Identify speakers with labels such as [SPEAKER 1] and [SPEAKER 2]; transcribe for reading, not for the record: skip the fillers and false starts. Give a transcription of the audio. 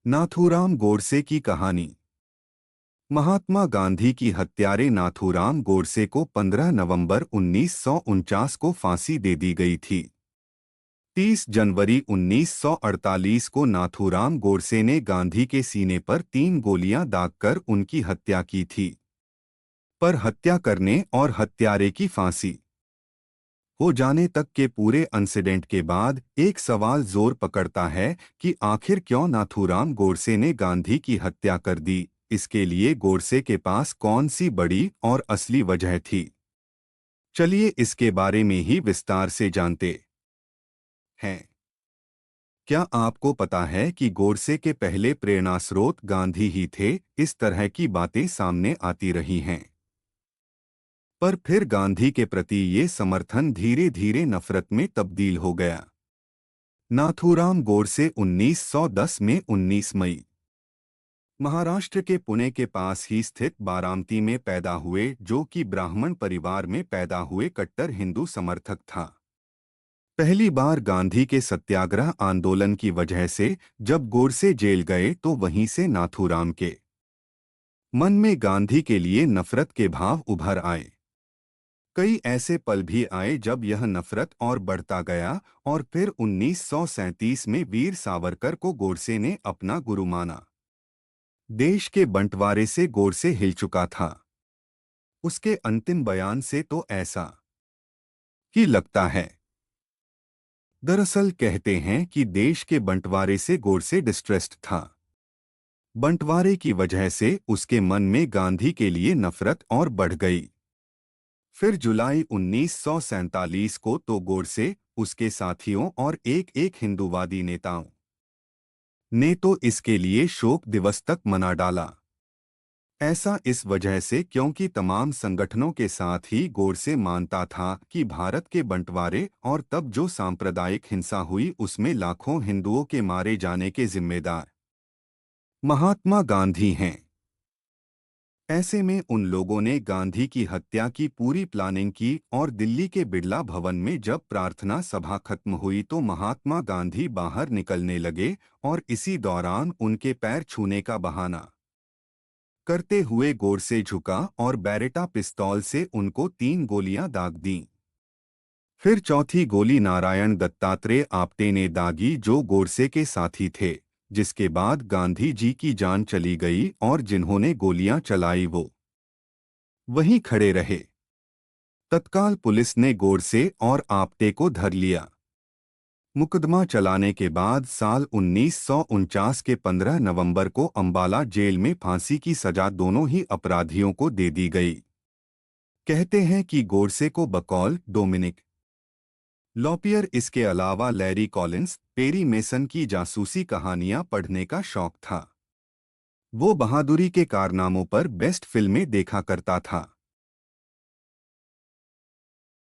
[SPEAKER 1] नाथूराम गोडसे की कहानी। महात्मा गांधी की हत्यारे नाथूराम गोडसे को 15 नवंबर 1949 को फांसी दे दी गई थी। 30 जनवरी 1948 को नाथूराम गोडसे ने गांधी के सीने पर 3 गोलियां दागकर उनकी हत्या की थी। पर हत्या करने और हत्यारे की फांसी हो जाने तक के पूरे इंसिडेंट के बाद एक सवाल जोर पकड़ता है कि आखिर क्यों नाथूराम गोडसे ने गांधी की हत्या कर दी। इसके लिए गोडसे के पास कौन सी बड़ी और असली वजह थी? चलिए इसके बारे में ही विस्तार से जानते हैं। क्या आपको पता है कि गोडसे के पहले प्रेरणास्रोत गांधी ही थे? इस तरह की बातें सामने आती रही हैं। पर फिर गांधी के प्रति ये समर्थन धीरे धीरे नफरत में तब्दील हो गया। नाथूराम गोडसे 1910 में 19 मई महाराष्ट्र के पुणे के पास ही स्थित बारामती में पैदा हुए, जो कि ब्राह्मण परिवार में पैदा हुए कट्टर हिंदू समर्थक था। पहली बार गांधी के सत्याग्रह आंदोलन की वजह से जब गोडसे जेल गए तो वहीं से नाथूराम के मन में गांधी के लिए नफरत के भाव उभर आए। कई ऐसे पल भी आए जब यह नफरत और बढ़ता गया और फिर 1937 में वीर सावरकर को गोडसे ने अपना गुरु माना। देश के बंटवारे से गोडसे हिल चुका था। उसके अंतिम बयान से तो ऐसा ही लगता है। दरअसल कहते हैं कि देश के बंटवारे से गोडसे डिस्ट्रेस्ड था। बंटवारे की वजह से उसके मन में गांधी के लिए नफरत और बढ़ गई। फिर जुलाई 1947 को तो गोडसे, उसके साथियों और एक हिंदूवादी नेताओं ने तो इसके लिए शोक दिवस तक मना डाला। ऐसा इस वजह से क्योंकि तमाम संगठनों के साथ ही गोडसे मानता था कि भारत के बंटवारे और तब जो सांप्रदायिक हिंसा हुई उसमें लाखों हिंदुओं के मारे जाने के जिम्मेदार महात्मा गांधी हैं। ऐसे में उन लोगों ने गांधी की हत्या की पूरी प्लानिंग की और दिल्ली के बिड़ला भवन में जब प्रार्थना सभा खत्म हुई तो महात्मा गांधी बाहर निकलने लगे और इसी दौरान उनके पैर छूने का बहाना करते हुए गोडसे झुका और बैरेटा पिस्तौल से उनको 3 गोलियां दाग दीं। फिर चौथी गोली नारायण दत्तात्रेय आप्टे ने दागी, जो गोडसे के साथी थे। जिसके बाद गांधी जी की जान चली गई और जिन्होंने गोलियां चलाई वो वहीं खड़े रहे। तत्काल पुलिस ने गोडसे और आप्टे को धर लिया। मुकदमा चलाने के बाद साल 1949 के 15 नवंबर को अंबाला जेल में फांसी की सजा दोनों ही अपराधियों को दे दी गई। कहते हैं कि गोडसे को बकौल डोमिनिक लॉपियर, इसके अलावा लैरी कॉलिंस, पेरी मेसन की जासूसी कहानियां पढ़ने का शौक था। वो बहादुरी के कारनामों पर बेस्ट फिल्में देखा करता था।